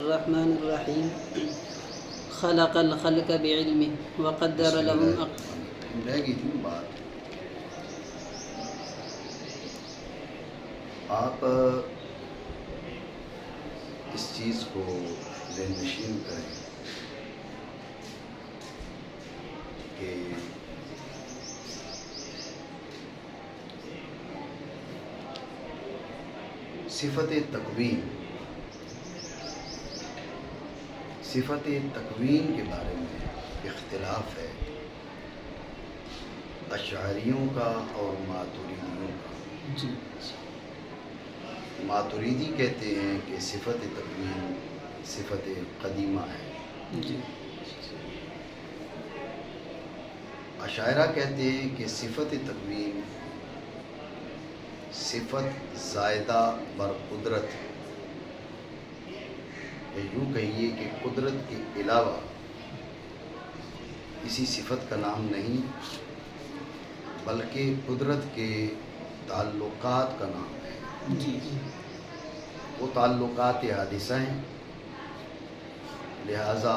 الرحمن الرحیم خلق الخلق بعلمه وقدر لهم رہ گئی تھی بات. آپ اس چیز کو ذہن نشین کریں کہ صفت تکوین کے بارے میں اختلاف ہے اشعریوں کا اور ماتریدیوں کا. ماتریدی کہتے ہیں کہ صفت تکوین صفت قدیمہ ہے. اشاعرہ کہتے ہیں کہ صفت تکوین صفت زائدہ بر قدرت، یا یوں کہیے کہ قدرت کے علاوہ کسی صفت کا نام نہیں بلکہ قدرت کے تعلقات کا نام ہے. وہ تعلقات حادثہ ہیں، لہذا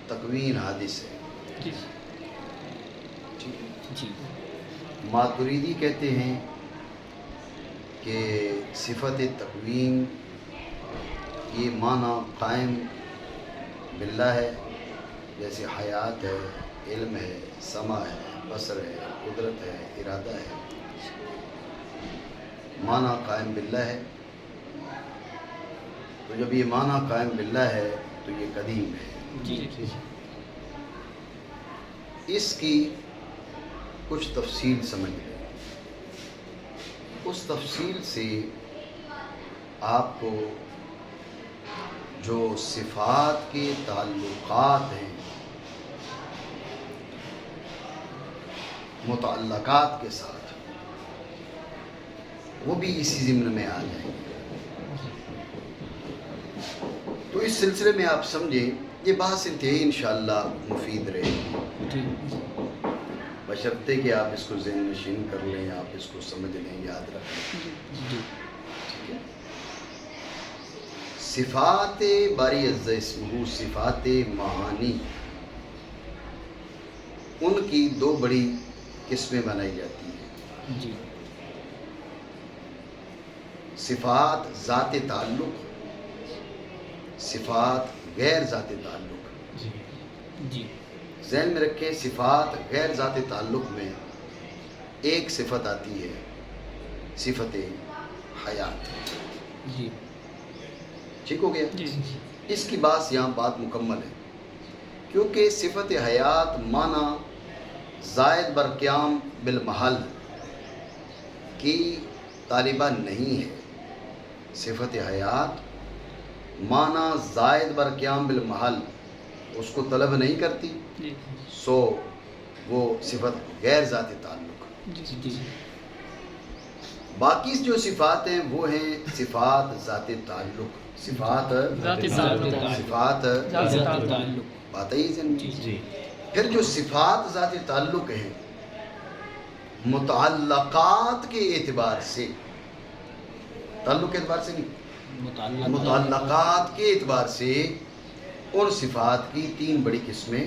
تکوین حادث ہے. ماتریدی کہتے ہیں کہ صفت تکوین یہ معنی قائم باللہ ہے، جیسے حیات ہے، علم ہے، سمع ہے، بصر ہے، قدرت ہے، ارادہ ہے. معنی قائم باللہ ہے. تو جب یہ معنی قائم باللہ ہے تو یہ قدیم ہے. اس کی کچھ تفصیل سمجھ لیں. اس تفصیل سے آپ کو جو صفات کے تعلقات ہیں متعلقات کے ساتھ، وہ بھی اسی ضمن میں آ جائیں گے. تو اس سلسلے میں آپ سمجھیں یہ بحث انتہائی انشاءاللہ مفید رہے گی، بشرطے کہ آپ اس کو ذہن نشین کر لیں، آپ اس کو سمجھ لیں، یاد رکھ لیں. صفات باری عز اسمہ، صفات معانی، ان کی دو بڑی قسمیں بنائی جاتی ہیں. صفات ذات تعلق، صفات غیر ذات تعلق. ذہن میں رکھیں صفات غیر ذات تعلق میں ایک صفت آتی ہے صفت حیات. ٹھیک ہو گیا؟ اس کی یہاں بات مکمل ہے، کیونکہ صفت حیات معنی زائد بر قیام بالمحل کی طالبہ نہیں ہے. صفت حیات معنی زائد بر قیام بالمحل اس کو طلب نہیں کرتی، سو وہ صفت غیر ذات تعلق. باقی جو صفات ہیں وہ ہیں صفات ذات تعلق. صفات بات ہی ہے. پھر جو صفات ذات تعلق ہیں متعلقات کے اعتبار سے، تعلق کے اعتبار سے نہیں، متعلقات کے اعتبار سے ان صفات کی تین بڑی قسمیں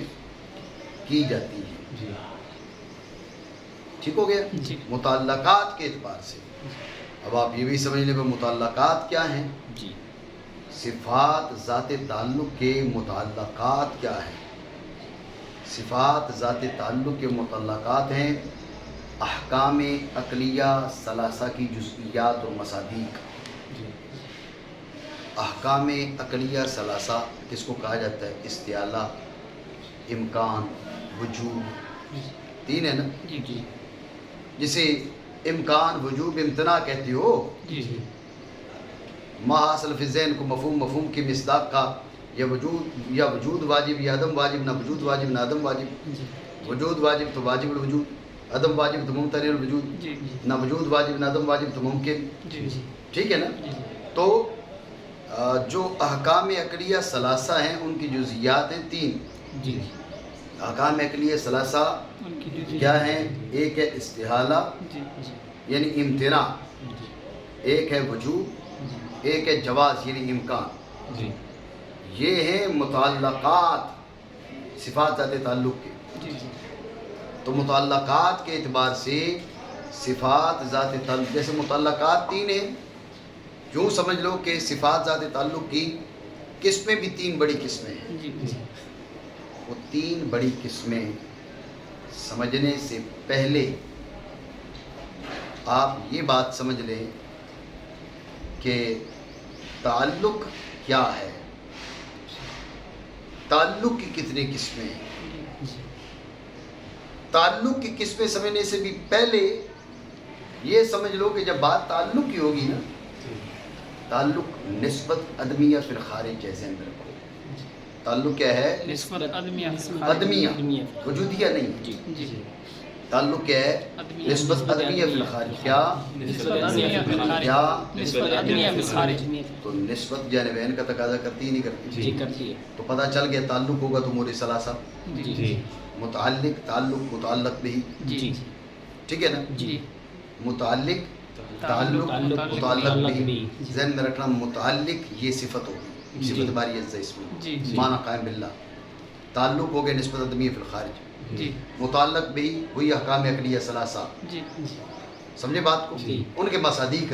کی جاتی ہیں. ٹھیک ہو گیا؟ متعلقات کے اعتبار سے. اب آپ یہ بھی سمجھ لیں کہ متعلقات کیا ہیں. صفات ذات تعلق کے متعلقات کیا ہیں؟ صفات ذات تعلق کے متعلقات ہیں احکام عقلیہ ثلاثہ کی جزئیات اور مصادیق. احکام عقلیہ ثلاثہ کس کو کہا جاتا ہے؟ استعالہ، امکان، وجوب، تین ہے نا. جسے امکان، وجوب، امتناع کہتے ہو. ما حاصل فی ذہن کو مفہوم کی مصداق کا یا وجود واجب یا عدم واجب، نہ وجود واجب نہ عدم واجب. وجود واجب تو واجب الوجود، عدم واجب تو ممتنع الوجود، نہ وجود واجب نہ عدم واجب تو ممکن. ٹھیک ہے نا. تو جو احکام عقلیہ ثلاثہ ہیں ان کی جزئیات ہیں تین. احکام عقلیہ ثلاثہ کیا ہیں؟ ایک ہے استحالہ یعنی امتناع، ایک ہے وجوب، ایک ہے جواز یعنی امکان. یہ ہیں متعلقات صفات ذات تعلق کے. تو متعلقات کے اعتبار سے صفات ذات تعلق، جیسے متعلقات 3 ہیں، یوں سمجھ لو کہ صفات ذات تعلق کی قسمیں بھی 3 بڑی قسمیں ہیں. وہ 3 بڑی قسمیں سمجھنے سے پہلے آپ یہ بات سمجھ لیں کہ تعلق کیا ہے، تعلق کی کتنی قسمیں ہیں. تعلق کی قسمیں سمجھنے سے بھی پہلے یہ سمجھ لو کہ جب بات تعلق کی ہوگی نا، تعلق نسبت عدمیہ فی الخارج ہے. ذہن میں رکھو تعلق کیا ہے؟ نسبت عدمیہ عدمیہ، وجودیہ نہیں. تعلق کیا ہے؟ نسبت عدمیہ فی الخارج. کیا؟ کیا؟ تو نسبت جانبین کا تقاضا کرتی ہی نہیں کرتی؟ تو پتہ چل گیا تعلق ہوگا تو امور ثلاثہ، متعلق، تعلق، متعلق بھی. ٹھیک ہے نا؟ متعلق، تعلق، متعلق بھی. ذہن میں رکھنا متعلق یہ صفت ہوگی، صفت باری اجزا اس میں معنی قائم باللہ. تعلق ہو گیا نسبت عدمیہ فی الخارج. متعلق بھی وہی احکام عقلیہ ثلاثہ. سمجھے بات کو؟ ان کے مصادیق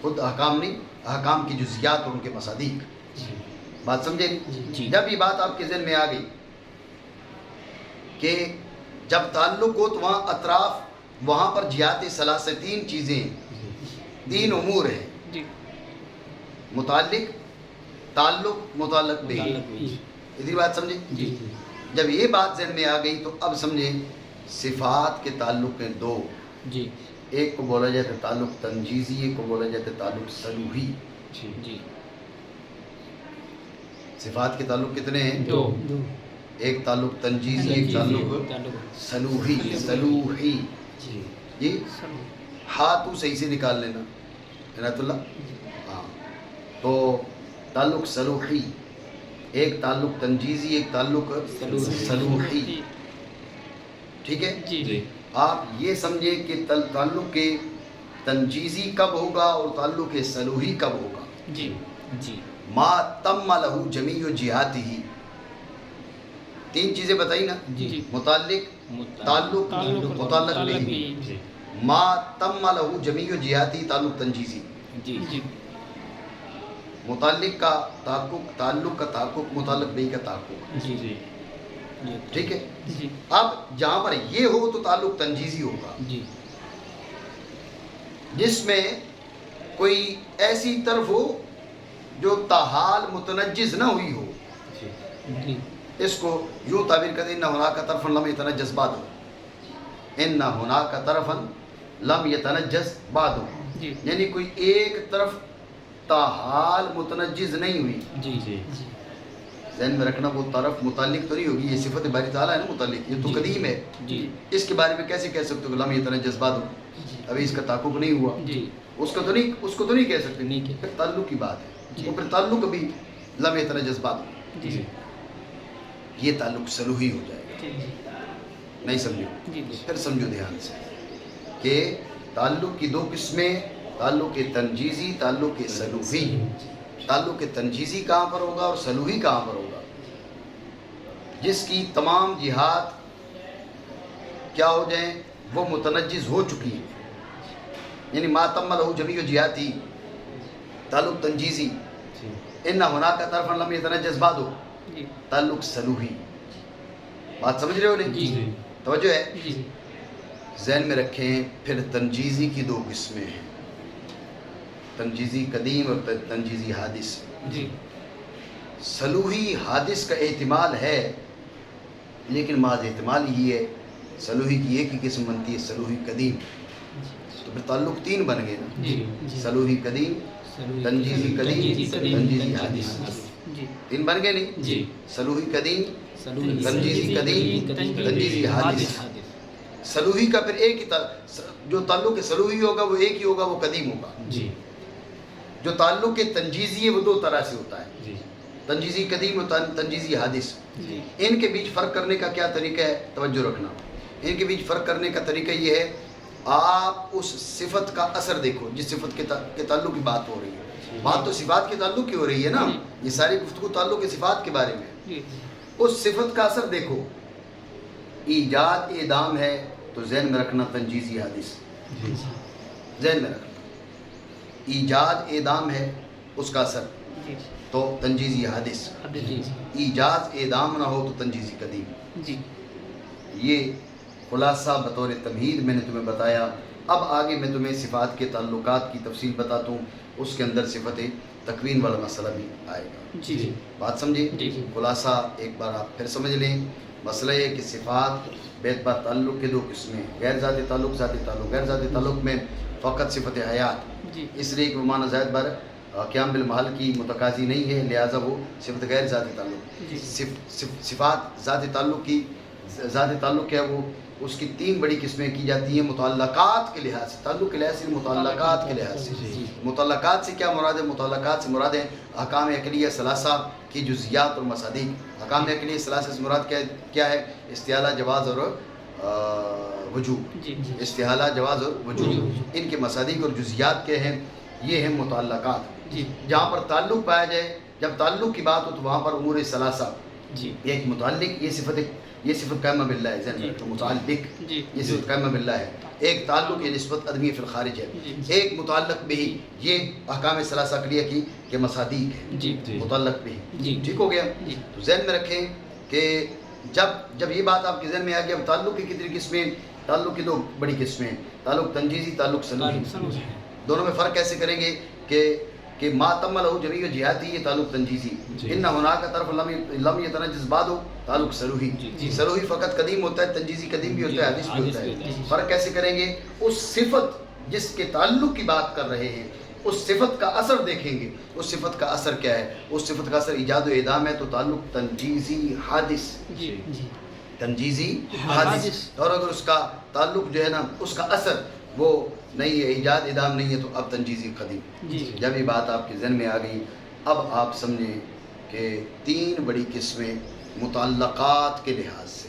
خود احکام نہیں، احکام کی جزیات اور ان کے مصادیق. بات سمجھے؟ جب یہ بات آپ کے ذہن میں آ گئی کہ جب تعلق ہو تو وہاں اطراف، وہاں پر جہات ثلاثہ 3 چیزیں، 3 امور ہیں، متعلق، تعلق، متعلق بھی. اتنی بات سمجھے؟ جب یہ بات ذہن میں آ گئی تو اب سمجھیں صفات کے تعلق ہیں 2. ایک کو بولا جاتا ہے تعلق تنجیزی، ایک کو بولا جاتا ہے تعلق سلوحی. صفات کے تعلق کتنے ہیں؟ 2. ایک تعلق تنجیزی، ایک تعلق سلوحی. سلوحی جی ہاں تو صحیح سے نکال لینا عنایت اللہ. ہاں تو تعلق سلوحی، ایک تعلق تنجیزی، ایک تعلق سلوحی. ٹھیک ہے؟ آپ یہ سمجھیں کہ تعلق کے تنجیزی کب ہوگا اور تعلق سلوحی کب ہوگا. ما تم لہ جمیع جہاتہ، 3 چیزیں بتائی نا، متعلق، تعلق، متعلق بھی. ما تم لہ جمیع جہاتہ تعلق تنجیزی. متعلق کا تحقق، تعلق کا تحقق، متعلق بھی کا تحقق. ٹھیک ہے؟ اب جہاں پر یہ ہو تو تعلق تنجیزی ہوگا، جس میں کوئی ایسی طرف ہو جو تاحال متنجز نہ ہوئی ہو. اس کو یوں تعبیر کرتے ان ہناک طرفا لم یتنجس بعد، ان ہناک طرفا لم یتنجس بعد، یعنی کوئی ایک طرف تاحال متنجز نہیں ہوئی. ذہن میں رکھنا وہ طرف متعلق تو نہیں ہوگی، یہ صفت باری تعالیٰ ہے نا متعلق، یہ تو قدیم ہے. اس کے بارے میں کیسے کہہ سکتے ہو لم یتنجس بعد، ابھی اس کا تحقق نہیں ہوا، اس کو تو نہیں کہہ سکتے. تعلق کی بات ہے، وہ پھر تعلق بھی لم یتنجس بعد، یہ تعلق سلوحی ہو جائے گا. نہیں سمجھو؟ پھر سمجھو دھیان سے کہ تعلق کی 2 قسمیں، تعلق تنجیزی، تعلق سلوحی. تعلق تنجیزی کہاں پر ہوگا اور سلوحی کہاں پر ہوگا؟ جس کی تمام جہات کیا ہو جائیں، وہ متنجز ہو چکی ہیں، یعنی ما تم لہ جمیع جہاتی تعلق تنجیزی. ان ہناک طرفا لم یتنجس بعد تعلق سلوحی. بات سمجھ رہے ہو نہیں؟ توجہ ہے؟ ذہن میں رکھیں. پھر تنجیزی کی 2 قسمیں ہیں، تنجیزی قدیم اور تنجیزی حادث. سلوحی حادث کا احتمال ہے لیکن محض احتمال ہی ہے. سلوحی کی ایک ہی قسم بنتی ہے سلوحی قدیم. تو پھر تعلق 3 بن گئے نا، سلوحی قدیم، تنجیزی قدیم، تنجیزی حادث. 3 بن گئے نہیں؟ سلوحی قدیم، تنجیزی قدیم، تنجیزی حادث. سلوحی کا پھر ایک ہی جو تعلق سلوحی ہوگا وہ ایک ہی ہوگا، وہ قدیم ہوگا. جو تعلق تنجیزی ہے وہ 2 طرح سے ہوتا ہے، تنجیزی قدیم اور تنجیزی حادث. ان کے بیچ فرق کرنے کا کیا طریقہ ہے؟ توجہ رکھنا. ان کے بیچ فرق کرنے کا طریقہ یہ ہے، آپ اس صفت کا اثر دیکھو جس صفت کے تعلق کی بات ہو رہی ہے. بات تو صفات کے تعلق کی ہو رہی ہے نا، یہ ساری گفتگو تعلق صفات کے بارے میں. اس صفت کا اثر دیکھو، ایجاد اعدام ہے تو ذہن میں رکھنا تنجیزی حادث، ذہن میں رکھنا. ایجاد اعدام ہے اس کا اثر تو تنجیزی حادث، ایجاد اعدام نہ ہو تو تنجیزی قدیم. یہ خلاصہ بطور تمہید میں نے تمہیں بتایا. اب آگے میں تمہیں صفات کے تعلقات کی تفصیل بتاتا ہوں، اس کے اندر صفت تکوین والا مسئلہ بھی آئے گا. بات سمجھے؟ خلاصہ ایک بار آپ پھر سمجھ لیں. مسئلہ یہ کہ صفات باعتبار تعلق کے دو قسمیں، غیر ذاتی تعلق، ذاتی تعلق. غیر ذاتی تعلق میں فقط صفت حیات، اس لیے کہ وہ معنی زائد بر قیام بالمحل کی متقاضی نہیں ہے، لہٰذا وہ صفت غیر ذاتی تعلق. صفات ذاتی تعلق کی، ذاتی تعلق کیا ہے وہ، اس کی تین بڑی قسمیں کی جاتی ہیں متعلقات کے لحاظ سے. تعلق کے لحاظ سے، متعلقات کے لحاظ سے. متعلقات سے کیا مراد ہے؟ متعلقات سے مراد ہے احکام عقلیہ ثلاثہ کی جزیات اور مصادیق. احکام عقلیہ ثلاثہ سے مراد کیا ہے؟ استحالہ، جواز اور وجوب. استحالہ، جواز اور وجوب، ان کے مصادیق اور جزیات کے ہیں، یہ ہیں متعلقات. جہاں پر تعلق پایا جائے، جب تعلق کی بات ہو تو وہاں پر امور ثلاثہ، ایک متعلق، یہ صفت قائمہ باللہ ہے، ذہن میں رکھو. متعلق یہ صفت قائمہ باللہ ہے. ایک تعلق یہ نسبت عدمی فی الخارج ہے. ایک متعلق بھی، یہ احکام ثلاثہ عقلیہ کی کہ مصادیق ہے. متعلق بھی ٹھیک ہو گیا. تو ذہن میں رکھیں کہ جب یہ بات آپ کے ذہن میں آ گیا، تعلق کی کتنی قسمیں؟ تعلق کی دو بڑی قسمیں، تعلق تنجیزی، تعلق سلوکی. دونوں میں فرق کیسے کریں گے کہ ما تم لہو جمیع جہاتی، یہ تعلق تنجیزی. ان ہناک طرف لم یتنجز بعد، تعلق سلوحی. سلوحی فقط قدیم ہوتا ہے، تنجیزی قدیم بھی ہوتا ہے، حدیث بھی ہوتا ہے. فرق کیسے کریں گے؟ اس صفت جس کے تعلق کی بات کر رہے ہیں، اس صفت کا اثر دیکھیں گے. اس صفت کا اثر کیا ہے؟ اس صفت کا اثر ایجاد و اعدام ہے تو تعلق تنجیزی حادث، تنجیزی حادث. اور اگر اس کا تعلق جو ہے نا، اس کا اثر وہ نہیں ہے، ایجاد اعدام نہیں ہے، تو اب تنجیزی قدیم. جب یہ بات آپ کے ذہن میں آ گئی، اب آپ سمجھیں کہ تین بڑی قسمیں متعلقات کے لحاظ سے.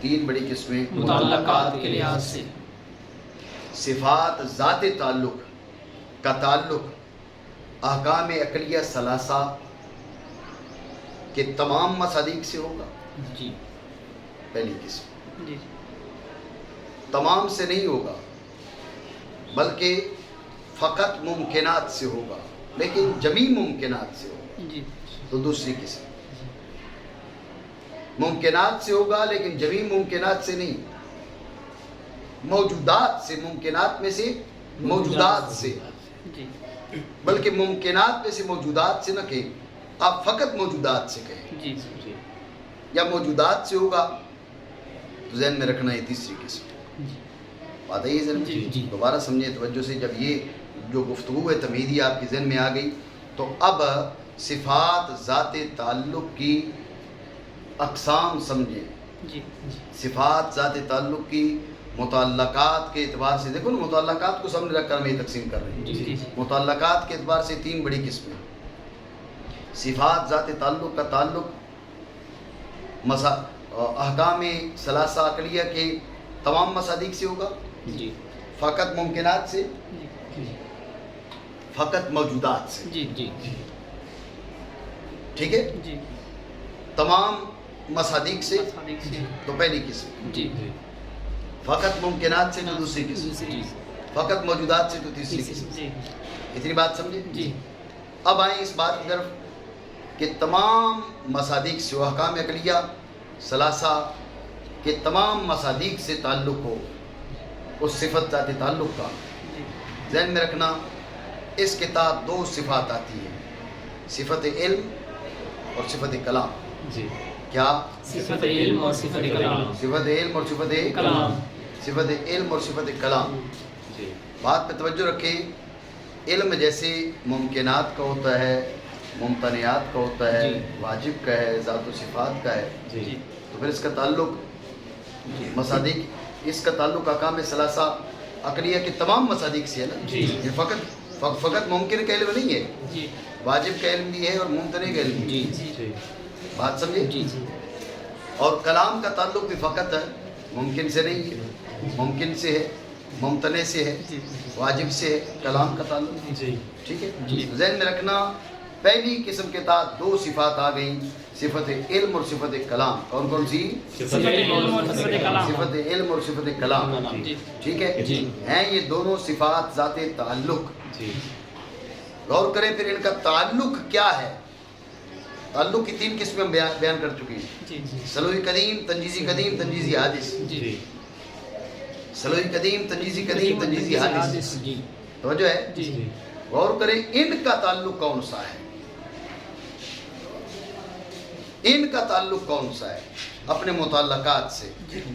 تین بڑی قسمیں متعلقات کے لحاظ سے. صفات ذات تعلق کا تعلق احکام عقلیہ ثلاثہ کے تمام مصادیق سے ہوگا. پہلی قسم تمام سے نہیں ہوگا، بلکہ فقط ممکنات سے ہوگا، لیکن جمیع ممکنات سے ہوگا. تو دوسری قسم ممکنات سے ہوگا لیکن جمیع ممکنات سے نہیں، موجودات سے، ممکنات میں سے، موجودات سے، بلکہ ممکنات میں سے موجودات سے نہ کہیں، آپ فقط موجودات سے کہیں. یا موجودات سے ہوگا تو ذہن میں رکھنا ہے تیسری قسم. بات ہے یہ ذہن میں؟ دوبارہ سمجھیں توجہ سے. جب یہ جو گفتگو ہے تمہیدی آپ کے ذہن میں آ گئی، تو اب صفات ذات تعلق کی اقسام سمجھیں. صفات ذات تعلق کی متعلقات کے اعتبار سے، دیکھو نا، متعلقات کو سامنے رکھ کر ہم یہ تقسیم کر رہے ہیں. متعلقات کے اعتبار سے تین بڑی قسمیں. صفات ذات تعلق کا تعلق احکام ثلاثہ عقلیہ کے تمام مصادیق سے ہوگا، فقط ممکنات سے، فقط موجودات سے. ٹھیک ہے؟ تمام مصادیق سے تو پہلی قسم، فقط ممکنات سے تو دوسری قسم، فقط موجودات سے تو تیسری قسم. اتنی بات سمجھے؟ اب آئیں اس بات کی طرف کہ تمام مصادیق سے، احکام عقلیہ ثلاثہ کے تمام مصادیق سے تعلق ہو اس صفت ذات تعلق کا. ذہن میں رکھنا، اس کے تحت دو صفات آتی ہیں، صفت علم اور صفت کلام. کیا؟ صفت علم اور صفت کلام. صفت علم اور صفت کلام. صفت علم اور صفت کلام. بات پہ توجہ رکھیں. علم جیسے ممکنات کا ہوتا ہے، ممتنعات کا ہوتا ہے، واجب کا ہے، ذات و صفات کا ہے. تو پھر اس کا تعلق مصادیق، اس کا تعلق احکام ثلاثہ عقلیہ کے تمام مصادیق سے ہے نا. یہ فقط ممکن کا علم نہیں ہے، واجب کا علم بھی ہے اور ممتنع کا علم بھی ہے. بات سمجھے؟ اور کلام کا تعلق بھی فقط ہے، ممکن سے نہیں ہے، ممکن سے ہے ممتنع سے ہے، واجب سے ہے، کلام کا تعلق، جی ٹھیک ہے. ذہن میں رکھنا پہلی قسم کے تحت دو صفات آ گئیں، صفت علم اور صفت کلام. کون کون سی؟ صفت علم اور صفت کلام. صفت علم اور صفت کلام، جی ٹھیک ہے. جی. ہیں یہ دونوں صفات ذات تعلق. جی غور کریں پھر ان کا تعلق کیا ہے. تعلق کی تین قسمیں ہم بیان کر چکے ہیں. جی سلوی قدیم، تنجیزی قدیم، تنجیزی حادث. جی سلوی قدیم، تنجیزی قدیم، تنجیزی حادث. جی توجہ ہے. جی جی غور کریں ان کا تعلق کون سا ہے. ان کا تعلق کون سا ہے اپنے متعلقات سے.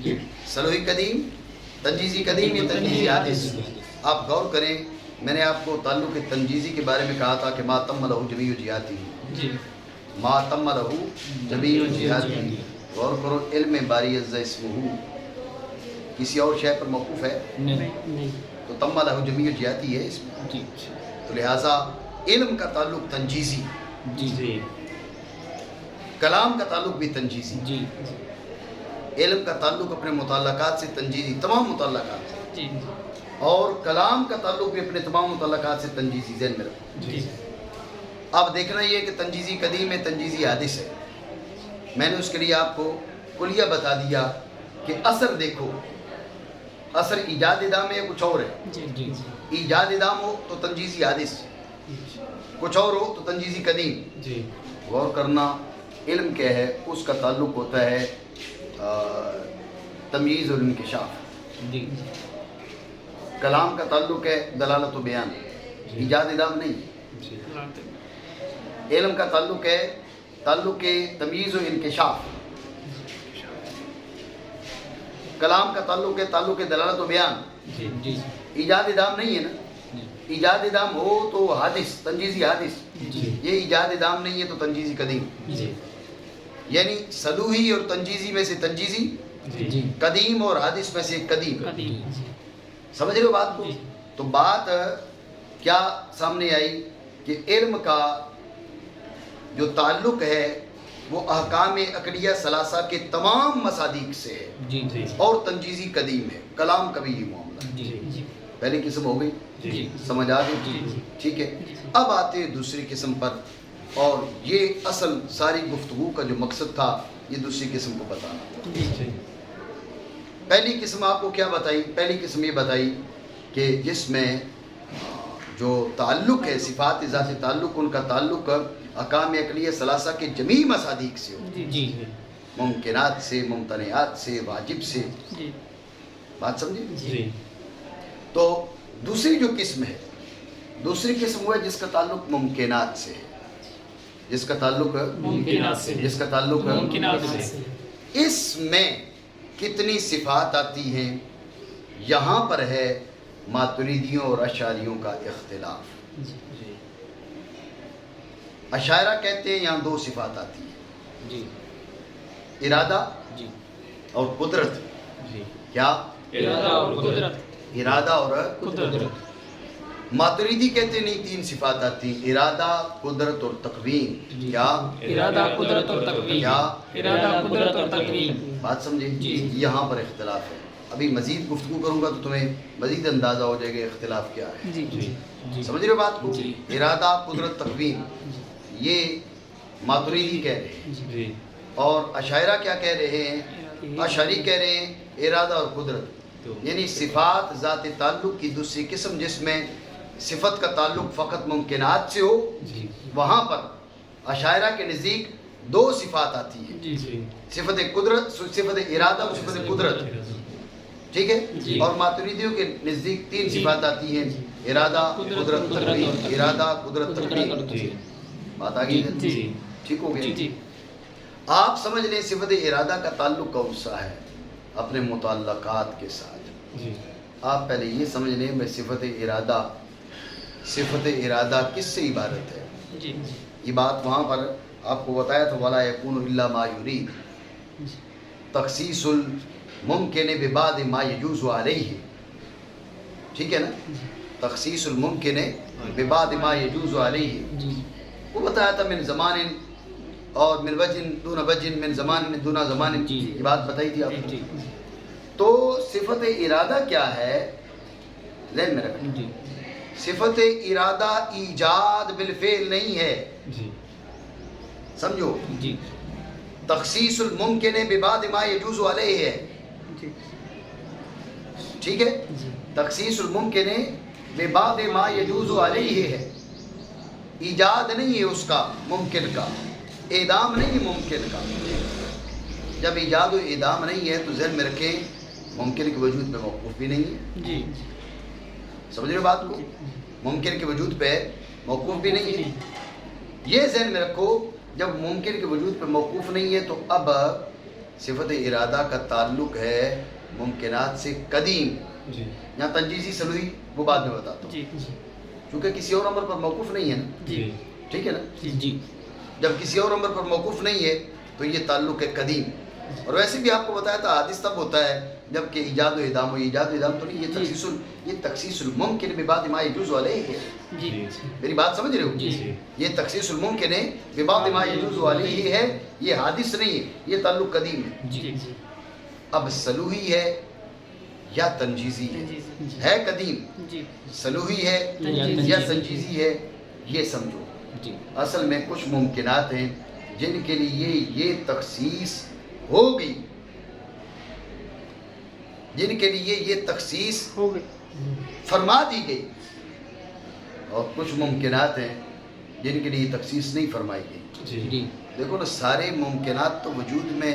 جی سلوی قدیم، تنجیزی قدیم یا تنجیزی حادث. آپ غور کریں، میں نے آپ کو تعلق تنجیزی کے بارے میں کہا تھا کہ ما تم لہو جمیع جہاتی، جی ما تم لہو جمیع جہاتی. غور کرو، علم باری عز اسمہ کسی اور شے پر موقوف ہے نہیں. تو تم لہو جمیع جہاتی ہے اس میں. جی تو لہٰذا علم کا تعلق تنجیزی، جی جی کلام کا تعلق بھی تنجیزی. جی علم کا تعلق اپنے متعلقات سے تنجیزی، تمام متعلقات سے، جی اور کلام کا تعلق بھی اپنے تمام متعلقات سے تنجیزی. ذہن میں رکھو. جی اب دیکھنا یہ کہ تنجیزی قدیم ہے، تنجیزی حادث ہے. میں نے اس کے لیے آپ کو کلیہ بتا دیا کہ اثر دیکھو، اثر ایجاد ادام ہے یا کچھ اور ہے. جی جی ایجاد ادام ہو تو تنجیزی حادث، کچھ اور ہو تو تنجیزی قدیم. جی غور کرنا، علم کیا ہے، اس کا تعلق ہوتا ہے تمییز اور انکشاف. جی کلام کا تعلق ہے دلالت و بیان، ایجاد ادام نہیں. جی علم کا تعلق ہے تعلق تمییز و انکشاف. کلام کا تعلق ہے تعلق دلالت و بیان، جی جی ایجاد ادام نہیں ہے نا. ایجاد ادام ہو تو حادث، تنجیزی حادث. جی یہ ایجاد ادام نہیں ہے تو تنجیزی قدیم. جی یعنی سلوحی اور تنجیزی میں سے تنجیزی، جی قدیم اور حادث میں سے قدیم. قدیم. سمجھ رہے ہو بات کو؟ جی. تو بات کیا سامنے آئی کہ علم کا جو تعلق ہے وہ احکام عقلیہ ثلاثہ کے تمام مصادیق سے ہے جی جی اور تنجیزی قدیم ہے. کلام کا بھی یہ معاملہ ہے. جی جی پہلی قسم ہو گئی، جی سمجھ آ گئی. جی. ٹھیک ہے. اب آتے ہیں دوسری قسم پر، اور یہ اصل ساری گفتگو کا جو مقصد تھا یہ دوسری قسم کو بتانا. جی پہلی قسم آپ کو کیا بتائی؟ پہلی قسم یہ بتائی کہ جس میں جو تعلق ہے صفات ذات تعلق، ان کا تعلق احکام عقلیہ ثلاثہ کے جمیع مصادیق سے ہو، جی ممکنات سے، ممتنعات سے، واجب سے. جی بات سمجھے؟ جی تو دوسری جو قسم ہے، دوسری قسم وہ ہے جس کا تعلق ممکنات سے ہے، جس کا تعلق ممکنات سے. جس کا تعلق ممکنات سے. اس میں کتنی صفات آتی ہیں، یہاں پر ہے ماتریدیوں اور اشعریوں کا اختلاف. جی اشاعرہ کہتے ہیں یہاں دو صفات آتی ہیں، جی ارادہ جی اور قدرت. جی کیا؟ ارادہ اور قدرت. ارادہ اور قدرت. ماتریدی کہتے ہیں نہیں، تین صفات آتی ہیں، ارادہ، قدرت اور تقویم. کیا؟ ارادہ قدرت اور تقویم. کیا؟ ارادہ قدرت اور تقویم. بات سمجھے؟ جی. یہاں پر اختلاف ہے. ابھی مزید گفتگو کروں گا تو تمہیں مزید اندازہ ہو جائے گا اختلاف کیا ہے. جی جی سمجھ رہے ہو بات کو؟ جی. ارادہ، قدرت، تقویم، یہ ماتریدی کہہ رہے ہیں. جی اور اشاعرہ کیا کہہ رہے ہیں؟ اشعری کہہ رہے ہیں ارادہ اور قدرت، یعنی صفات ذات تعلق کی دوسری قسم جس میں صفت کا تعلق فقط ممکنات سے ہو، جی وہاں پر اشاعرہ کے نزدیک دو صفات آتی ہیں، جی جی صفت قدرت، صفت ارادہ اور صفت قدرت. ٹھیک ہے. جی. اور ماتریدیوں کے نزدیک تین صفات آتی ہیں، ارادہ، قدرت، تقویم. ارادہ، قدرت، تقویم. جی بات آ گئی؟ جی. ٹھیک ہو گیا؟ جی آپ سمجھ لیں صفت ارادہ کا تعلق کون سا ہے اپنے متعلقات کے ساتھ. جی آپ پہلے یہ سمجھ لیں میں صفت ارادہ کس سے عبارت ہے. جی یہ بات وہاں پر آپ کو بتایا تھا، وَلَا يَكُونُ إِلَّا مَا يُرِيدُ، تخصیص الممکن ببعض ما يجوز علیہ. ٹھیک ہے نا؟ تخصیص الممکن ببعض ما يجوز علیہ. جی وہ بتایا تھا من زمان اور من وجہ دون وجہ، من زمان دون زمان. جی. یہ بات بتائی تھی آپ نے. جی تو صفت ارادہ کیا ہے ذہن میں رکھنا. جی صفت ارادہ ایجاد بالفعل نہیں ہے، جی سمجھو. جی تخصیص الممکن ببعض ما یجوز علیہ ہے، جی ٹھیک ہے. جی تخصیص الممکن ببعض ما یجوز علیہ ہے، ایجاد نہیں ہے اس کا ممکن کا، اعدام نہیں ہے ممکن کا. جب ایجاد و اعدام نہیں ہے تو ذہن میں رکھیں ممکن کے وجود پہ موقوف بھی نہیں ہے. جی سمجھ رہے ہو بات کو؟ ممکن کے وجود پہ موقوف بھی نہیں ہے. یہ ذہن میں رکھو جب ممکن کے وجود پہ موقوف نہیں ہے تو اب صفت ارادہ کا تعلق ہے ممکنات سے قدیم. جی یہاں تنجیزی سلوی وہ بعد میں بتاتا ہوں، جی چونکہ کسی اور امر پر موقوف نہیں ہے نا. جی ٹھیک ہے نا. جی جب کسی اور امر پر موقوف نہیں ہے تو یہ تعلق ہے قدیم. اور ویسے بھی آپ کو بتایا تھا حادث تب ہوتا ہے جب کہ ایجاد و اعدام ہو. ایجاد و اعدام تو نہیں، یہ تخصیص الممکن ببعض ما یجوز علیہ ہے. جی میری بات سمجھ رہے ہو؟ جی. یہ تخصیص الممکن ہے ببعض ما یجوز علیہ ہے، یہ حادث نہیں ہے، یہ تعلق قدیم ہے. جی اب سلوحی ہے یا تنجیزی ہے قدیم، جی سلوحی ہے یا تنجیزی ہے، یہ سمجھو. جی اصل میں کچھ ممکنات ہیں جن کے لیے یہ تخصیص ہو گئی، جن کے لیے یہ تخصیص ہو گئی. فرما دی گئی، اور کچھ ممکنات ہیں جن کے لیے تخصیص نہیں فرمائی گئی. جی جی دیکھو نا، سارے ممکنات تو وجود میں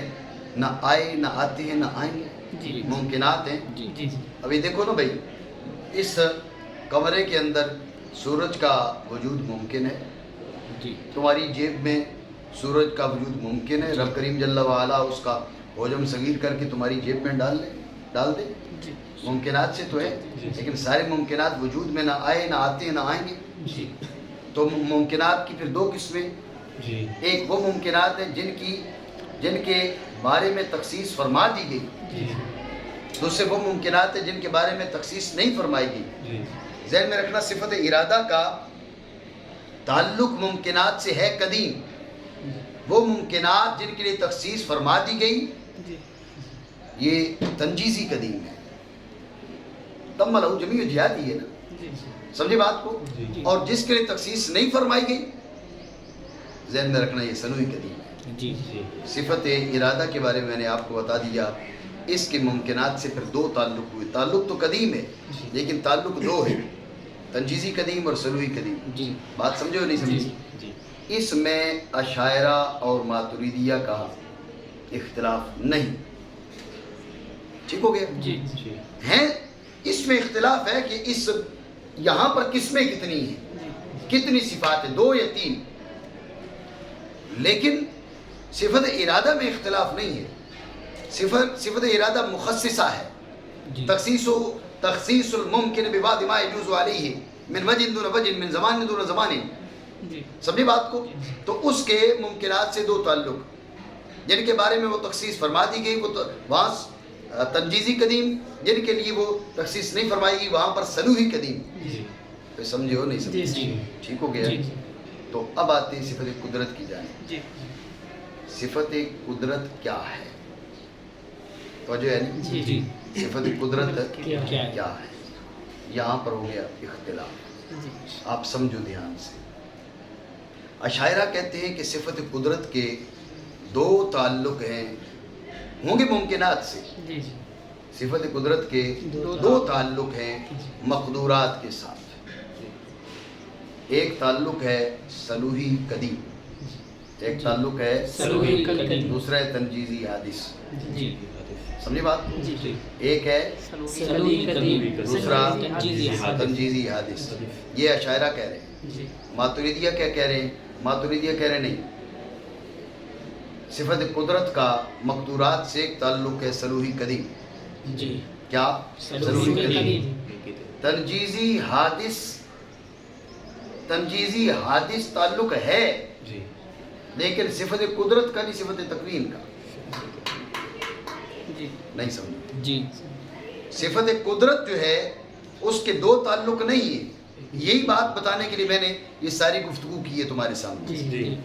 نہ آئے نہ آتے ہیں نہ آئیں گے. جی ممکنات ہیں. جی جی ابھی دیکھو نا بھائی، اس کمرے کے اندر سورج کا وجود ممکن ہے، جی تمہاری جیب میں سورج کا وجود ممکن ہے. رب کریم جل وعلا اس کا حجم صغیر کر کے تمہاری جیب میں ڈال دے. جی ممکنات سے تو ہے، جی. لیکن سارے ممکنات وجود میں نہ آئے نہ آتے ہیں نہ آئیں گے. جی تو ممکنات کی پھر دو قسمیں. جی ایک وہ ممکنات ہیں جن کے بارے میں تخصیص فرما دی گئی، جی دوسرے وہ ممکنات ہیں جن کے بارے میں تخصیص نہیں فرمائی گئی. جی ذہن میں رکھنا، صفت ارادہ کا تعلق ممکنات سے ہے قدیم. وہ ممکنات جن کے لیے تخصیص فرما دی گئی جی یہ تنجیزی قدیم ہے. تم ملو جمیع جہادی ہے نا، جی سمجھے بات کو؟ جی اور جس کے لیے تخصیص نہیں فرمائی گئی ذہن میں رکھنا یہ سلوی قدیم ہے. جی جی صفت ارادہ کے بارے میں نے آپ کو بتا دیا. اس کے ممکنات سے پھر دو تعلق ہوئے. تعلق تو قدیم ہے لیکن تعلق دو ہے، تنجیزی قدیم اور سلوی قدیم. جی بات سمجھو نہیں سمجھی؟ جی اس میں اشاعرہ اور ماتریدیہ کا اختلاف نہیں. ٹھیک ہو گیا؟ جی جی ہیں اس میں اختلاف ہے کہ اس یہاں پر قسمیں کتنی ہیں، کتنی صفات ہیں، 2 یا 3. لیکن صفت ارادہ میں اختلاف نہیں ہے. صفت ارادہ مخصصہ ہے. جی تخصیص الممکن ببعض ما یجوز علیہ من وجہ دون وجہ من زمان دون زمان. جی سمجھے بات کو؟ تو اس کے ممکنات سے دو تعلق جن کے بارے میں وہ تخصیص فرما دی گئی، وہ وہاں تنجیزی قدیم. جن کے لیے وہ تخصیص نہیں فرمائی گئی وہاں پر سلوحی قدیم. جی تو سمجھے ہو نہیں سمجھے؟ جی ٹھیک ہو گیا؟ جی تو اب آتے ہیں صفت قدرت کی جانب. جی صفت قدرت کیا ہے؟ توجہ ہے نہیں؟ جی جی صفت قدرت کیا ہے؟ کیا ہے؟ یہاں پر ہو گیا اختلاف. جی آپ سمجھو دھیان سے. اشاعرہ کہتے ہیں کہ صفت قدرت کے 2 تعلق ہیں، ہوں گے ممکنات سے. جی صفت قدرت کے 2 تعلق ہیں مقدورات کے ساتھ. ایک تعلق ہے سلوحی قدیم، ایک تعلق ہے سلوحی قدیم. دوسرا ہے تنجیزی حادث. جی سمجھے بات؟ جی ایک ہے سلوحی قدیم، دوسرا تنجیزی حادث. تنجیزی حادث. یہ اشاعرہ کہہ رہے ہیں. جی ماتریدیہ کیا کہہ رہے ہیں؟ ماتریدیہ کہہ رہے نہیں، صفت قدرت کا مقدورات سے ایک تعلق ہے سلوحی قدیم. جی کیا؟ سلوحی قدیم. تنجیزی حادث تعلق ہے جی لیکن صفت قدرت کا نہیں، صفت تکوین کا. جی نہیں سمجھ؟ جی صفت قدرت جو ہے اس کے 2 تعلق نہیں ہے. یہی بات بتانے کے لیے میں نے یہ ساری گفتگو کی ہے تمہارے سامنے. جی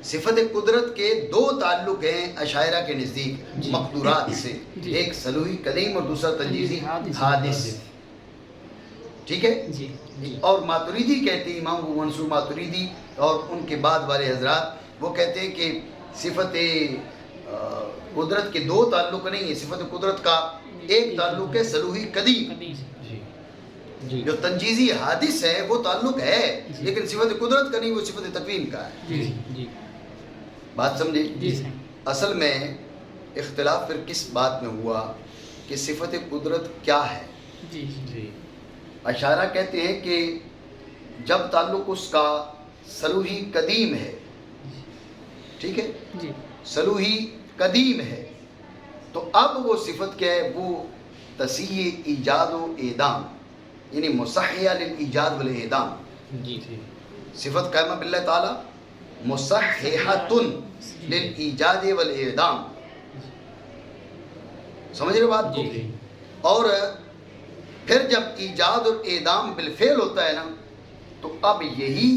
صفت قدرت کے 2 تعلق ہیں اشاعرہ کے نزدیک مقدورات سے. جی. ایک سلوحی قدیم اور دوسرا تنجیزی حادث. ٹھیک ہے. جی جی اور ماتریدی کہتے ہیں، امام ابو منصور ماتریدی اور ان کے بعد والے حضرات وہ کہتے ہیں کہ صفت قدرت کے دو تعلق نہیں ہے. صفت قدرت کا ایک تعلق ہے سلوحی قدیم، جی جو تنجیزی حادث ہے وہ تعلق ہے، لیکن صفت قدرت کا نہیں، وہ صفت تکوین کا ہے. جی جی بات سمجھے؟ جی اصل میں اختلاف پھر کس بات میں ہوا کہ صفت قدرت کیا ہے. جی جی اشارہ کہتے ہیں کہ جب تعلق اس کا سلوحی قدیم ہے، ٹھیک ہے، جی سلوحی قدیم ہے، تو اب وہ صفت کیا ہے؟ وہ تصحیح ایجاد و اعدام، یعنی مصحیہ للایجاد والاعدام. جی صفت قائمہ باللہ تعالی مصححۃ للایجاد والاعدام. سمجھ رہے بات کو؟ جی اور پھر جب ایجاد اور اعدام بالفعل ہوتا ہے نا، تو اب یہی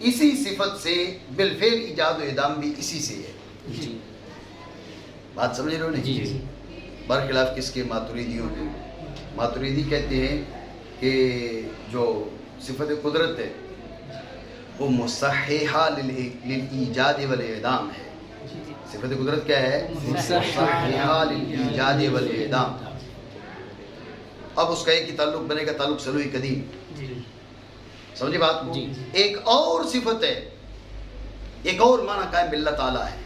اسی صفت سے بالفعل ایجاد و اعدام بھی اسی سے ہے. جی بات سمجھ رہے ہو نہیں؟ جی برخلاف کس کے؟ ماتریدیوں کے. ماتریدی کہتے ہیں کہ جو صفت قدرت ہے وہ مصححہ للایجاد والاعدام ہے. صفت قدرت کیا ہے؟ مصححہ للایجاد والاعدام. اب اس کا ایک ہی تعلق بنے گا، تعلق سلوحی قدیم. سمجھے بات کو؟ جی. ایک اور صفت ہے، ایک اور معنی قائم باللہ تعالی ہے.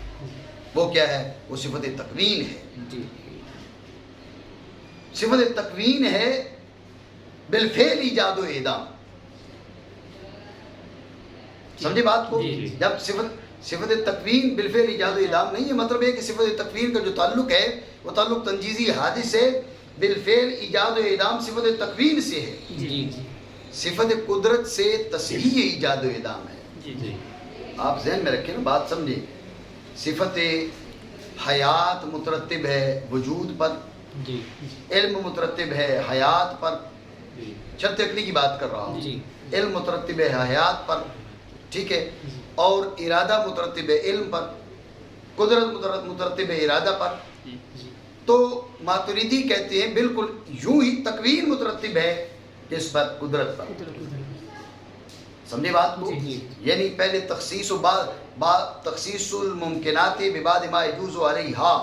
وہ کیا ہے؟ وہ صفت تکوین ہے. جی صفت تکوین ہے بالفعل ایجاد و اعدام. سمجھے بات کو؟ جی. جب صفت تکوین بالفعل ایجاد و اعدام نہیں ہے، مطلب ہے کہ صفت تکوین کا جو تعلق ہے وہ تعلق تنجیزی حادث ہے، بالفعل ایجاد و اعدام صفت تکوین سے ہے. جی صفت قدرت سے تصحیح ایجاد و اعدام ہے. جی آپ ذہن میں رکھیں نا، بات سمجھیں. صفت حیات مترتب ہے وجود پر، جی علم مترتب ہے حیات پر. چند تکنی کی بات کر رہا ہوں. جی علم مترتب ہے حیات پر، ٹھیک ہے، اور ارادہ مترتب ہے علم پر، قدرت مترتب ہے ارادہ پر. تو ماتریدی کہتے ہیں بالکل یوں ہی تکوین مترتب ہے اس پر، قدرت پر. سمجھے بات کو؟ جی. یعنی پہلے تخصیص و تخصیص الممکنات ببعد ما یجوز علیہا،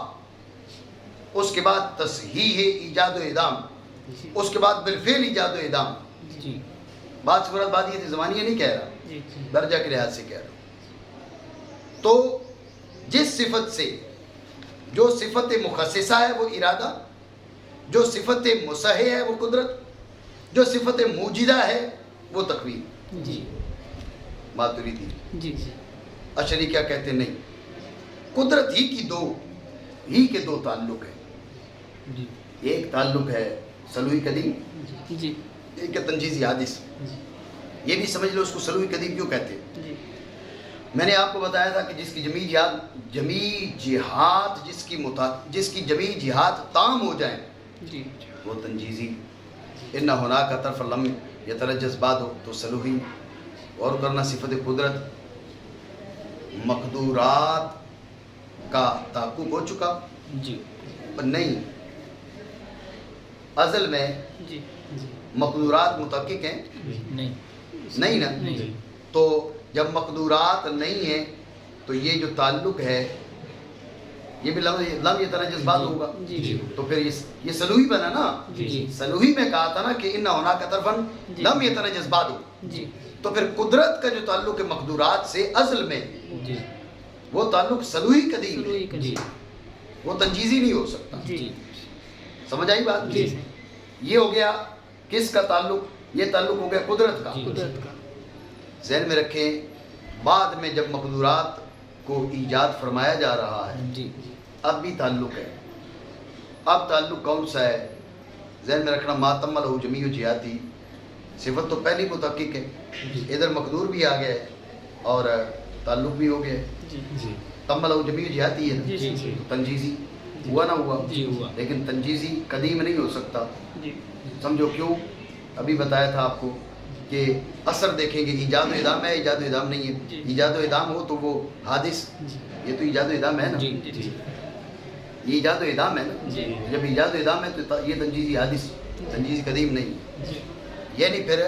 اس کے بعد تصحیح ایجاد و اعدام، اس کے بعد بالفعل ایجاد و اعدام. جی بات سے مراد بات یہ تھی، زمانیہ نہیں کہہ رہا، جی درجہ کے لحاظ سے کہہ رہا ہوں. تو جس صفت سے، جو صفت مخصصہ ہے وہ ارادہ، جو صفت مصحح ہے وہ قدرت، جو صفت موجدہ ہے وہ تکوین. جی ماتریدی. جی اشعری کیا کہتے ہیں؟ نہیں، قدرت ہی کے دو تعلق ہیں. جی ایک تعلق ہے سلوحی قدیم، جی ایک ہے تنجیزی حادث. یہ بھی سمجھ لو اس کو سلوحی قدیم کیوں کہتے ہیں. جی میں نے آپ کو بتایا تھا کہ جس کی جس کی جمیع جہات تام ہو جائیں جی وہ تنجیزی. ان ہناک طرف لم یترجز بعد ہو تو سلوحی. اور کرنا صفت قدرت مقدورات کا تحقق ہو چکا، جی پر نہیں، ازل میں جی مقدورات متحقق ہیں نہیں نہیں نا. نہیں. تو جب مقدورات نہیں ہیں تو یہ جو تعلق ہے یہ بھی لم یتنجز بعد ہوگا. جی تو پھر یہ سلوحی بنا نا. جی سلوحی میں کہا تھا نا کہ ان ہناک طرفن لم یتنجز بعد ہو. جی تو پھر قدرت کا جو تعلق ہے مقدورات سے ازل میں، جی وہ تعلق سلوحی قدیم ہے، جی وہ تنجیزی نہیں ہو سکتا. جی سمجھ آئی بات؟ جی یہ ہو گیا کس کا تعلق؟ یہ تعلق ہو گیا قدرت کا. قدرت کا. ذہن میں رکھیں، بعد میں جب مقدورات کو ایجاد فرمایا جا رہا ہے جی اب بھی تعلق ہے. اب تعلق کون سا ہے؟ ذہن میں رکھنا، ماتم لہو جمیع جہاتی. صفت تو پہلی متحقق ہے، ادھر مقدور بھی آ گیا ہے اور تعلق بھی ہو گیا ہے. جی تم لہو جمیع جہاتی ہے نا. جی جی تنجیزی ہوا نہ ہوا؟ جی ہوا. لیکن تنجیزی قدیم نہیں ہو سکتا. جی سمجھو کیوں؟ ابھی بتایا تھا آپ کو کہ اثر دیکھیں گے، ایجاد و اعدام ہے، ایجاد و اعدام نہیں ہے. ایجاد و اعدام ہو تو وہ حادث، یہ تو ایجاد و اعدام ہے نا. جی جی یہ ایجاد و اعدام ہے نا. جی جب ایجاد و اعدام ہے تو یہ تنجیزی حادث، تنجیزی قدیم نہیں. یعنی پھر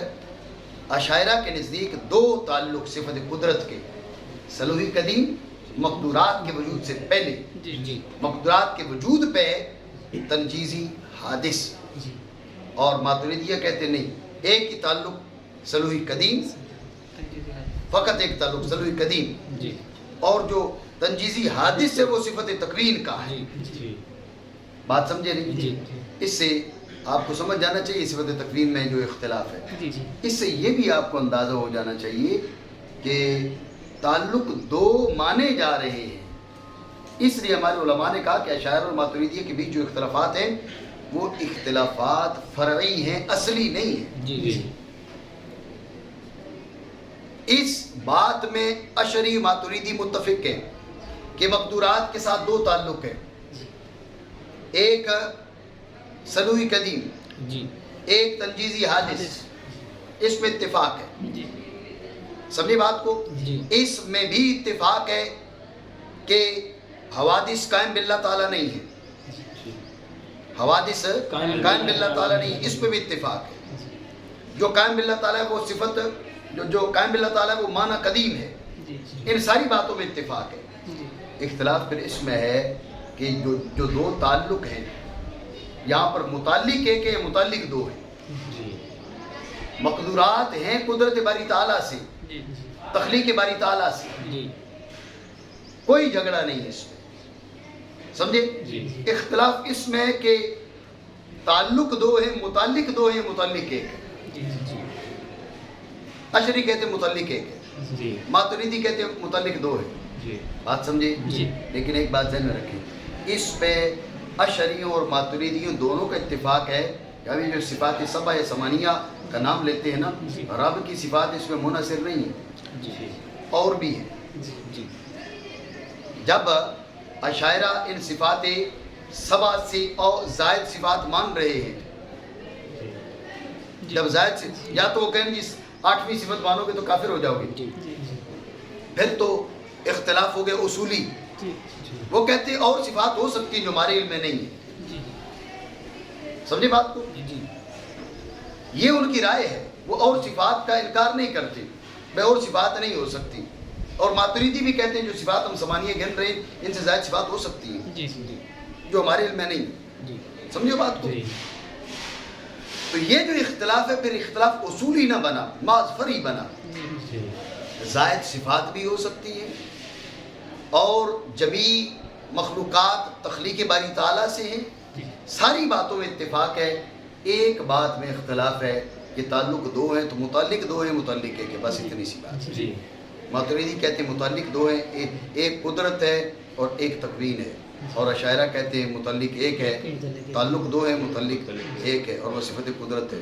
اشاعرہ کے نزدیک دو تعلق صفت قدرت کے، سلوحی قدیم مقدورات کے وجود سے پہلے، جی مقدورات کے وجود پہ تنجیزی حادث، جی اور ماتریدیہ کہتے نہیں، ایک ہی تعلق سلوحی قدیم، فقط ایک تعلق سلوحی قدیم، جی اور جو تنجیزی حادث ہے وہ صفت تکوین کا ہے۔ جی بات سمجھے نہیں؟ جی اس سے آپ کو سمجھ جانا چاہیے صفت تکوین میں جو اختلاف ہے۔ جی جی اس سے یہ بھی آپ کو اندازہ ہو جانا چاہیے کہ تعلق دو مانے جا رہے ہیں، اس لیے ہمارے علماء نے کہا کہ اشاعرہ اور ماتریدیہ کے بیچ جو اختلافات ہیں وہ اختلافات فرعی ہیں، اصلی نہیں ہیں۔ جی جی اس بات میں اشعری ماتریدی متفق ہیں کہ مقدورات کے ساتھ دو تعلق ہیں، ایک سلوحی قدیم، جی ایک تنجیزی حادث، اس میں اتفاق ہے۔ جی سمجھے بات کو؟ جی اس میں بھی اتفاق ہے کہ حوادث قائم باللہ تعالیٰ نہیں ہے، حوادث قائم باللہ تعالیٰ نہیں، اس میں بھی اتفاق ہے۔ جو قائم باللہ تعالیٰ ہے وہ صفت، جو قائم باللہ تعالیٰ ہے وہ معنی قدیم ہے، جی ان ساری باتوں میں اتفاق ہے۔ اختلاف پھر اس میں ہے کہ جو دو تعلق ہیں یہاں پر متعلق ایک ہے، متعلق دو ہے۔ جی مقدورات ہیں قدرت باری تعالیٰ سے، جی تخلیق باری تعالیٰ سے، جی کوئی جھگڑا نہیں ہے اس میں، سمجھے؟ جی اختلاف اس میں ہے کہ تعلق دو ہے، متعلق دو ہے، متعلق ایک ہے۔ جی جی اشعری کہتے ہیں متعلق ایک ہے، جی ماتریدی کہتے ہیں متعلق دو ہے۔ جی بات سمجھے؟ جی لیکن ایک بات ذہن میں رکھیں، اس پہ اشعریوں اور ماتریدیوں دونوں کا اتفاق ہے کہ ابھی جو صفات سبع یا ثمانیہ کا نام لیتے ہیں نا، جی۔ رب کی صفات اس میں منحصر نہیں ہے، جی اور بھی ہے۔ جی جی جب اشاعرہ ان صفات سبع سے اور زائد صفات مان رہے ہیں، جب زائد سے، یا تو وہ کہیں گے 8ویں صفت مانو گے تو کافر ہو جاؤ گے، جی پھر تو اختلاف ہو گئے اصولی۔ جی وہ کہتے ہیں اور صفات ہو سکتی ہیں جو ہمارے علم میں نہیں ہے، جی سمجھے بات کو؟ جی یہ ان کی رائے ہے، وہ اور صفات کا انکار نہیں کرتے، بے اور صفات نہیں ہو سکتی۔ اور ماتریدی بھی کہتے ہیں جو صفات ہم ثمانیہ گن رہے ہیں ان سے زائد صفات ہو سکتی ہیں جی جی جو ہمارے علم میں نہیں، جی سمجھو بات کو؟ جی تو یہ جو اختلاف ہے پھر اختلاف اصولی نہ بنا، محض فرعی بنا۔ جی زائد صفات بھی ہو سکتی ہیں اور جمیع مخلوقات تخلیق باری تعالیٰ سے ہیں، ساری باتوں میں اتفاق ہے۔ ایک بات میں اختلاف ہے کہ تعلق دو ہیں تو متعلق دو ہیں، متعلق ایک ہے، بس اتنی سی بات۔ جی ماتریدی کہتے ہیں متعلق دو ہیں، ایک قدرت ہے اور ایک تکوین ہے، اور اشاعرہ کہتے ہیں متعلق ایک ہے، تعلق دو ہے، متعلق ایک ہے، اور وہ صفت قدرت ہے۔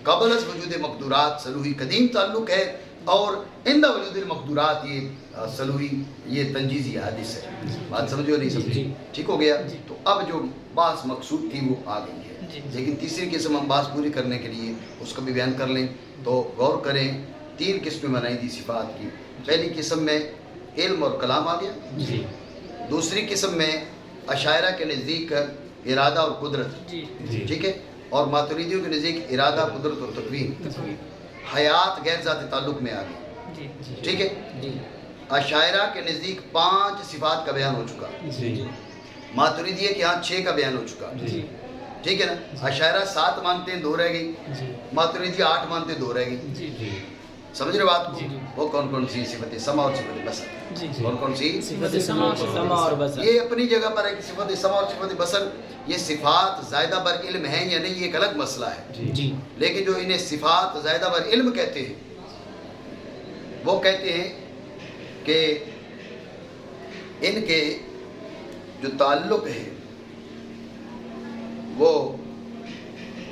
قبل از وجود مقدورات سلوحی قدیم تعلق ہے، اور عند وجود المقدورات یہ سلوحی، یہ تنجیزی حادث ہے۔ بات سمجھو نہیں سمجھے؟ ٹھیک ہو گیا؟ تو اب جو بحث مقصود تھی وہ آ گئی ہے، لیکن تیسری قسم ہم بحث پوری کرنے کے لیے اس کو بھی بیان کر لیں تو غور کریں۔ 3 قسمیں بنائی تھی صفات کی۔ پہلی قسم میں علم اور کلام آ گیا، جی دوسری قسم میں اشاعرہ کے نزدیک ارادہ اور قدرت، جی ٹھیک ہے، اور ماتریدیوں کے نزدیک ارادہ، قدرت اور تکوین۔ حیات غیر ذات تعلق میں آ گئی، جی ٹھیک ہے۔ جی اشاعرہ کے نزدیک 5 صفات کا بیان ہو چکا، جی ماتریدیہ کے ہاں 6 کا بیان ہو چکا، جی ٹھیک ہے نا۔ اشاعرہ 7 مانتے ہیں، 2 رہ گئی، جی ماتریدیہ 8 مانتے ہیں، 2 رہ گئی۔ جی جی سمجھ رہے بات کو؟ جی۔ وہ کون کون سی صفت سما اور صفت بصر؟ جی کون کون سی؟ صفت سما اور بصر۔ یہ اپنی جگہ پر ہے کہ صفت سما اور صفت بصر یہ صفات زائدہ بر علم ہیں یا نہیں، یہ ایک الگ مسئلہ ہے۔ جی لیکن جو انہیں صفات زائدہ بر علم کہتے ہیں وہ کہتے ہیں کہ ان کے جو تعلق ہے وہ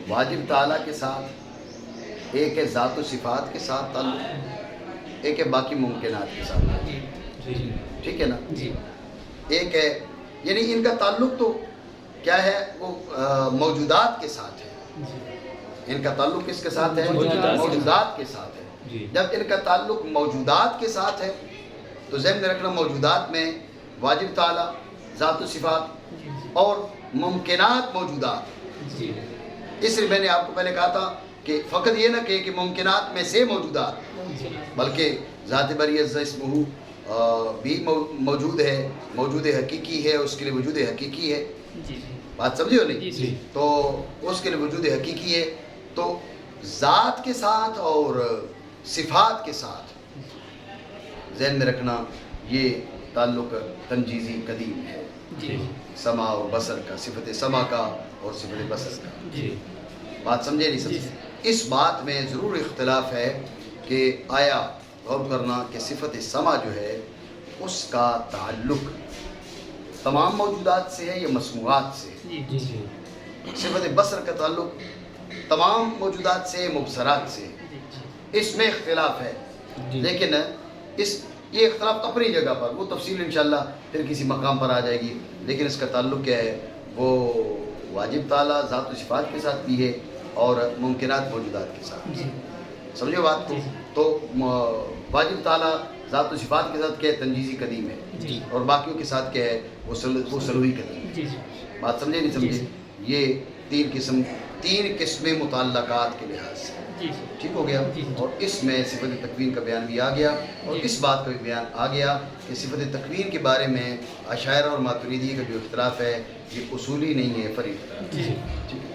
واجب تعالیٰ کے ساتھ، ایک ہے ذات و صفات کے ساتھ تعلق، ایک ہے باقی ممکنات کے ساتھ، جی ٹھیک ہے نا۔ جی ایک ہے یعنی ان کا تعلق تو کیا ہے، وہ موجودات کے ساتھ ہے۔ ان کا تعلق کس کے ساتھ ہے؟ موجودات کے ساتھ ہے۔ جب ان کا تعلق موجودات کے ساتھ ہے تو ذہن میں رکھنا موجودات میں واجب تعالیٰ، ذات و صفات اور ممکنات موجودات۔ جی اس لیے میں نے آپ کو پہلے کہا تھا کہ فقط یہ نہ کہے کہ ممکنات میں سے موجودات، بلکہ ذات بری عز اسمہ بھی موجود ہے، موجود حقیقی ہے، اس کے لیے وجود حقیقی ہے. بات سمجھے ہو نہیں؟ تو اس کے لیے وجود حقیقی ہے. تو ذات کے ساتھ اور صفات کے ساتھ ذہن میں رکھنا یہ تعلق تنجیزی قدیم ہے، سما اور بصر کا، صفت سما کا اور صفت بصر کا. بات سمجھے نہیں سمجھے؟ اس بات میں ضرور اختلاف ہے کہ آیا غور کرنا کہ صفت سما جو ہے اس کا تعلق تمام موجودات سے ہے یا مسموعات سے؟ صفت بصر کا تعلق تمام موجودات سے، مبصرات سے. اس میں اختلاف ہے، لیکن یہ اختلاف اپنی جگہ پر، وہ تفصیل انشاءاللہ پھر کسی مقام پر آ جائے گی. لیکن اس کا تعلق کیا ہے؟ وہ واجب تعالیٰ ذات و صفات کے ساتھ بھی ہے اور ممکنات موجودات کے ساتھ. سمجھو بات کو؟ تو واجب تعالیٰ ذات و صفات کے ساتھ کیا ہے؟ تنجیزی قدیم ہے، اور باقیوں کے ساتھ کیا ہے؟ وہ سلوی قدیم ہے. بات سمجھے نہیں سمجھے؟ یہ تین قسمیں متعلقات کے لحاظ سے. ٹھیک ہو گیا؟ اور اس میں صفت تکوین کا بیان بھی آ گیا، اور اس بات کا بھی بیان آ گیا کہ صفت تکوین کے بارے میں اشاعرہ اور ماتریدی کا جو اختلاف ہے یہ اصولی نہیں ہے، فرعی اختلاف ہے. ٹھیک ہے.